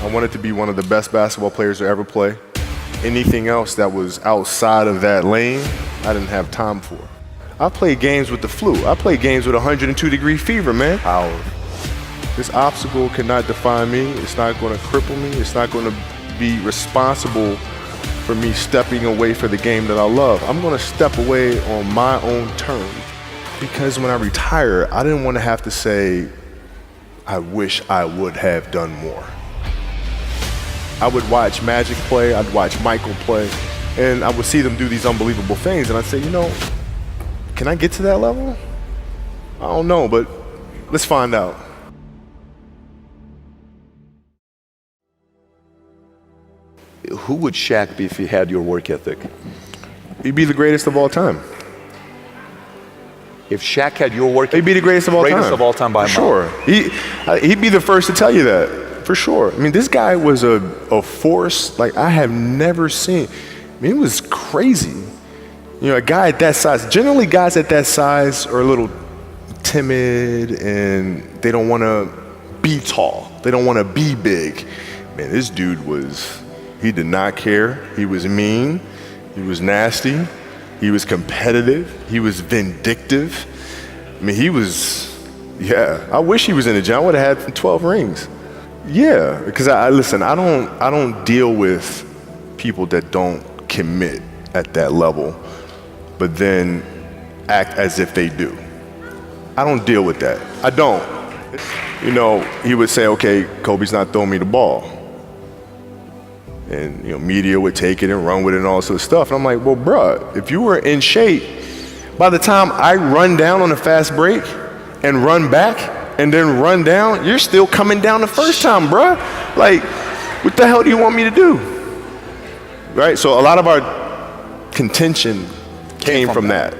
I wanted to be one of the best basketball players to ever play. Anything else that was outside of that lane, I didn't have time for. I played games with the flu. I played games with 102-degree fever, man. This obstacle cannot define me. It's not going to cripple me. It's not going to be responsible for me stepping away for the game that I love. I'm going to step away on my own terms. Because when I retire, I didn't want to have to say, I wish I would have done more. I would watch Magic play, I'd watch Michael play, and I would see them do these unbelievable things, and I'd say, you know, can I get to that level? I don't know, but let's find out. Who would Shaq be if he had your work ethic? He'd be the greatest of all time. If Shaq had your work ethic, he'd be the greatest of all time. Greatest of all time by a mile. Sure. He'd be the first to tell you that, for sure. I mean, this guy was a force like I have never seen. I mean, it was crazy. You know, a guy at that size, generally guys at that size are a little timid and they don't want to be tall. They don't want to be big. Man, this dude he did not care. He was mean. He was nasty. He was competitive. He was vindictive. I mean, I wish he was in the gym. I would have had 12 rings. Yeah, because listen, I don't deal with people that don't commit at that level, but then act as if they do. I don't deal with that. I don't. You know, he would say, okay, Kobe's not throwing me the ball. And, you know, media would take it and run with it and all this sort of stuff. And I'm like, well, bruh, if you were in shape, by the time I run down on a fast break and run back and then run down, you're still coming down the first time, bruh. Like, what the hell do you want me to do? Right? So a lot of our contention came from that.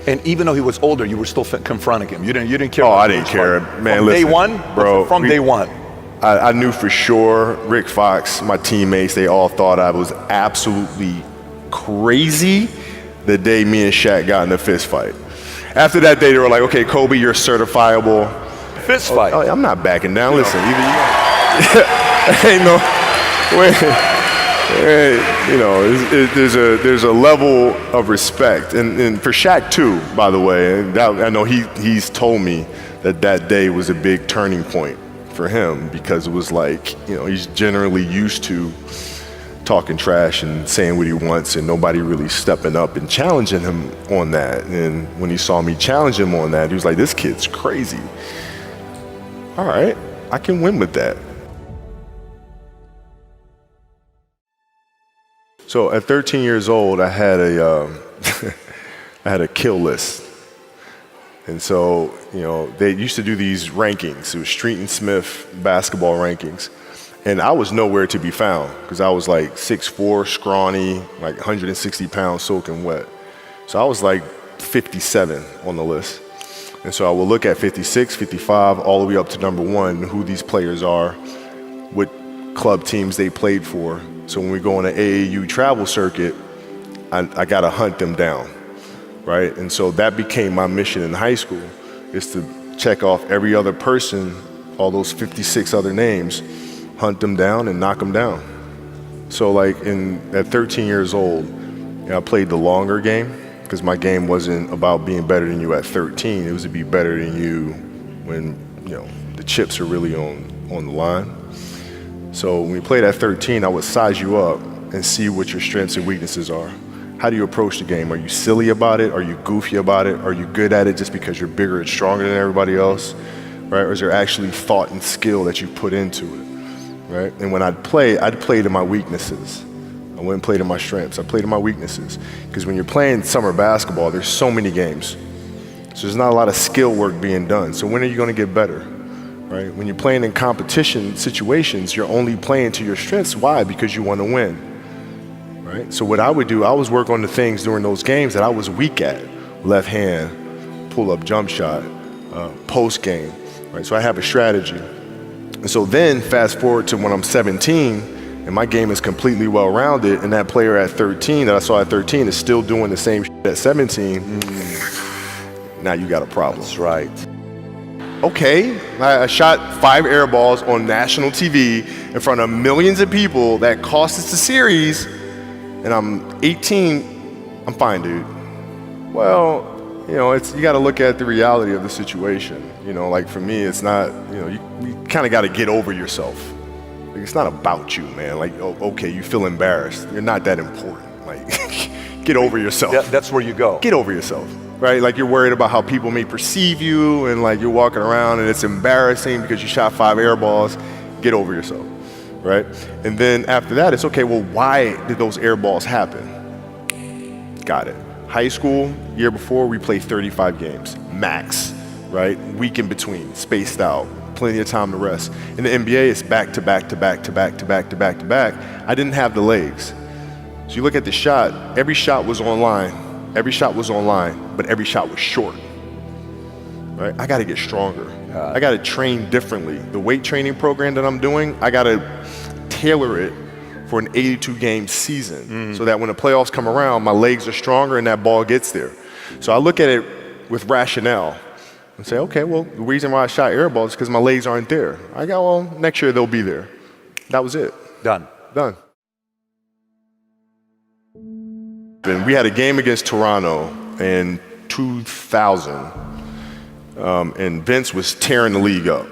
And even though he was older, you were still confronting him. You didn't care. Oh, I didn't care, man. From listen, day one, bro. From day one. I knew for sure, Rick Fox, my teammates, they all thought I was absolutely crazy the day me and Shaq got in a fist fight. After that day, they were like, okay, Kobe, you're certifiable. Fist fight? Oh, I'm not backing down. Listen, ain't no, you know, there's a level of respect. And for Shaq too, by the way, and I know he's told me that day was a big turning point for him, because it was like, you know, he's generally used to talking trash and saying what he wants and nobody really stepping up and challenging him on that. And when he saw me challenge him on that, he was like, this kid's crazy. All right, I can win with that. So at 13 years old, I had a kill list. And so, you know, they used to do these rankings. It was Street and Smith basketball rankings. And I was nowhere to be found because I was like 6'4", scrawny, like 160 pounds soaking wet. So I was like 57 on the list. And so I will look at 56, 55, all the way up to number 1, who these players are, what club teams they played for. So when we go on an AAU travel circuit, I got to hunt them down. Right? And so that became my mission in high school, is to check off every other person, all those 56 other names, hunt them down and knock them down. So like at 13 years old, you know, I played the longer game, because my game wasn't about being better than you at 13. It was to be better than you when, you know, the chips are really on the line. So when we played at 13, I would size you up and see what your strengths and weaknesses are. How do you approach the game? Are you silly about it? Are you goofy about it? Are you good at it just because you're bigger and stronger than everybody else? Right? Or is there actually thought and skill that you put into it? Right? And when I'd play to my weaknesses. I wouldn't play to my strengths. I played to my weaknesses. Because when you're playing summer basketball, there's so many games. So there's not a lot of skill work being done. So when are you going to get better? Right? When you're playing in competition situations, you're only playing to your strengths. Why? Because you want to win. Right? So what I would do, I was work on the things during those games that I was weak at. Left hand, pull-up jump shot, post game. Right? So I have a strategy. And so then fast forward to when I'm 17 and my game is completely well-rounded, and that player at 13 that I saw at 13 is still doing the same shit at 17, now you got a problem. That's right. Okay, I shot 5 air balls on national TV in front of millions of people that cost us the series, and I'm 18, I'm fine, dude. Well, you got to look at the reality of the situation. Like for me, it's not, you kind of got to get over yourself. Like, it's not about you, man. Like, okay, you feel embarrassed. You're not that important. Like, get over yourself. That's where you go. Get over yourself, right? Like you're worried about how people may perceive you, and like you're walking around and it's embarrassing because you shot 5 air balls. Get over yourself, right? And then after that, it's okay, well, why did those air balls happen? Got it. High school, year before, we played 35 games, max, right? Week in between, spaced out, plenty of time to rest. In the NBA, it's back to back to back to back to back to back to back. I didn't have the legs. So you look at the shot, every shot was online, but every shot was short, right? I gotta get stronger. I gotta train differently. The weight training program that I'm doing, I gotta tailor it for an 82-game season so that when the playoffs come around, my legs are stronger and that ball gets there. So I look at it with rationale and say, okay, well, the reason why I shot air balls is because my legs aren't there. I go, well, next year they'll be there. That was it. Done. And we had a game against Toronto in 2000, and Vince was tearing the league up.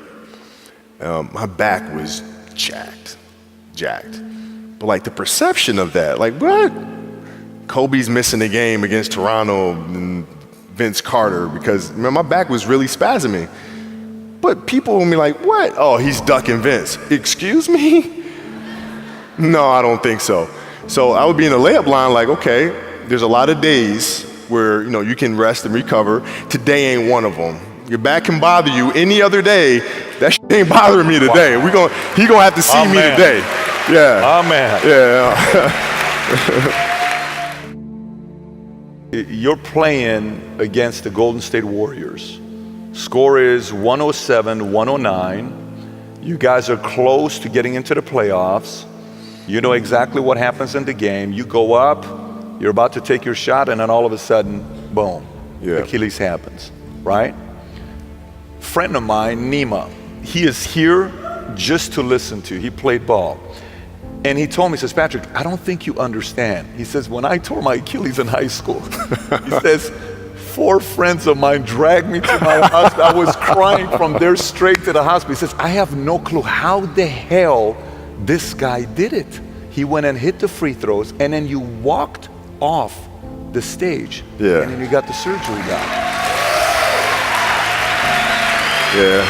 My back was jacked. But like the perception of that, like what? Kobe's missing the game against Toronto and Vince Carter because my back was really spasming. But people will be like, what? Oh, he's ducking Vince. Excuse me? No, I don't think so. So I would be in the layup line like, okay, there's a lot of days where you can rest and recover. Today ain't one of them. Your back can bother you any other day. That shit ain't bothering me today. He gonna have to see me today. Yeah. Amen. Yeah. You're playing against the Golden State Warriors. Score is 107-109. You guys are close to getting into the playoffs. You know exactly what happens in the game. You go up, you're about to take your shot, and then all of a sudden, boom, Achilles happens, right? Friend of mine, Nima, he is here just to listen to. He played ball. And he told me, he says, Patrick, I don't think you understand. He says, when I tore my Achilles in high school, he says, 4 friends of mine dragged me to my hospital. I was crying from there straight to the hospital. He says, I have no clue how the hell this guy did it. He went and hit the free throws, and then you walked off the stage. Yeah. And then you got the surgery done. Yeah.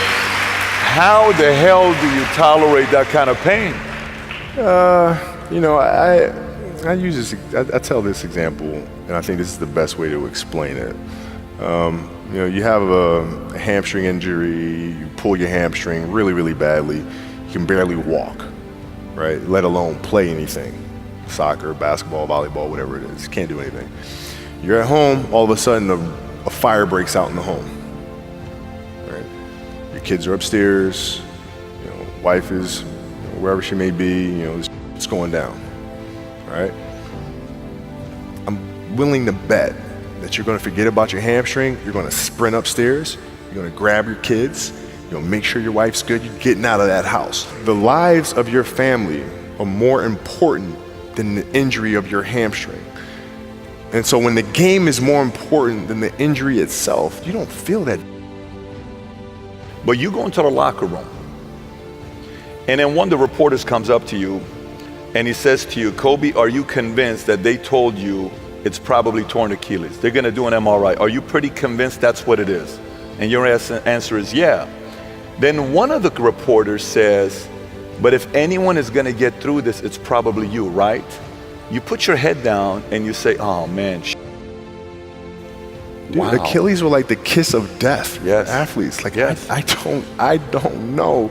How the hell do you tolerate that kind of pain? I use this. I tell this example, and I think this is the best way to explain it. You have a hamstring injury. You pull your hamstring really, really badly. You can barely walk, right? Let alone play anything, soccer, basketball, volleyball, whatever it is. You can't do anything. You're at home. All of a sudden, a fire breaks out in the home. Right? Your kids are upstairs. Wife is wherever she may be, it's going down, right? I'm willing to bet that you're gonna forget about your hamstring, you're gonna sprint upstairs, you're gonna grab your kids, you're gonna make sure your wife's good, you're getting out of that house. The lives of your family are more important than the injury of your hamstring. And so when the game is more important than the injury itself, you don't feel that. But you go into the locker room, and then one of the reporters comes up to you and he says to you, Kobe, are you convinced that they told you it's probably torn Achilles? They're gonna do an MRI. Are you pretty convinced that's what it is? And your answer is yeah. Then one of the reporters says, but if anyone is gonna get through this, it's probably you, right? You put your head down and you say, oh man, Dude, wow. Achilles were like the kiss of death for athletes. Like, yes. I don't know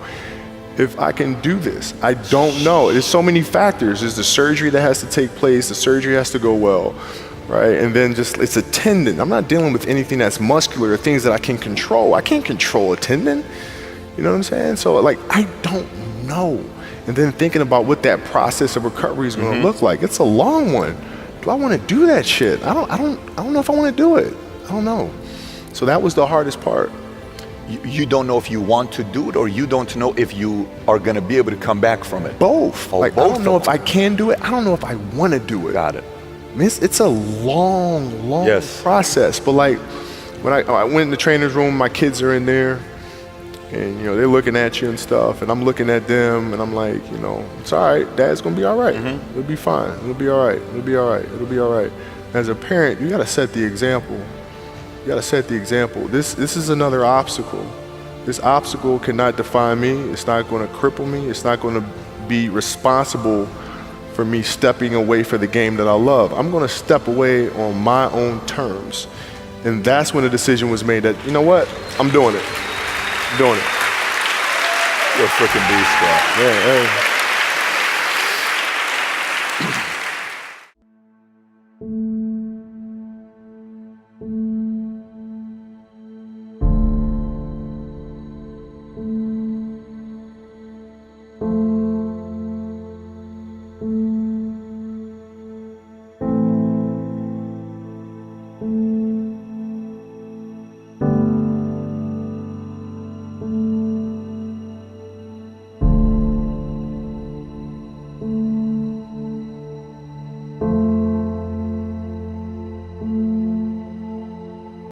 if I can do this. I don't know. There's so many factors. There's the surgery that has to take place. The surgery has to go well, right? And then it's a tendon. I'm not dealing with anything that's muscular or things that I can control. I can't control a tendon. You know what I'm saying? So like, I don't know. And then thinking about what that process of recovery is going to look like. It's a long one. Do I want to do that shit? I don't know if I want to do it. I don't know. So that was the hardest part. You don't know if you want to do it, or you don't know if you are going to be able to come back from it. Both. Oh, like, both I don't know of if I can do it. I don't know if I want to do it. Got it. I mean, it's a long, long Yes. process. But like, when I went in the trainer's room, my kids are in there, and you know they're looking at you and stuff, and I'm looking at them, and I'm like, you know, it's all right. Dad's gonna be all right. It'll be fine. It'll be all right. It'll be all right. It'll be all right. As a parent, you gotta set the example. You gotta set the example. This is another obstacle. This obstacle cannot define me. It's not gonna cripple me. It's not gonna be responsible for me stepping away for the game that I love. I'm gonna step away on my own terms. And that's when the decision was made that, you know what, I'm doing it. I'm doing it. You're a freaking beast, bro. Yeah, hey.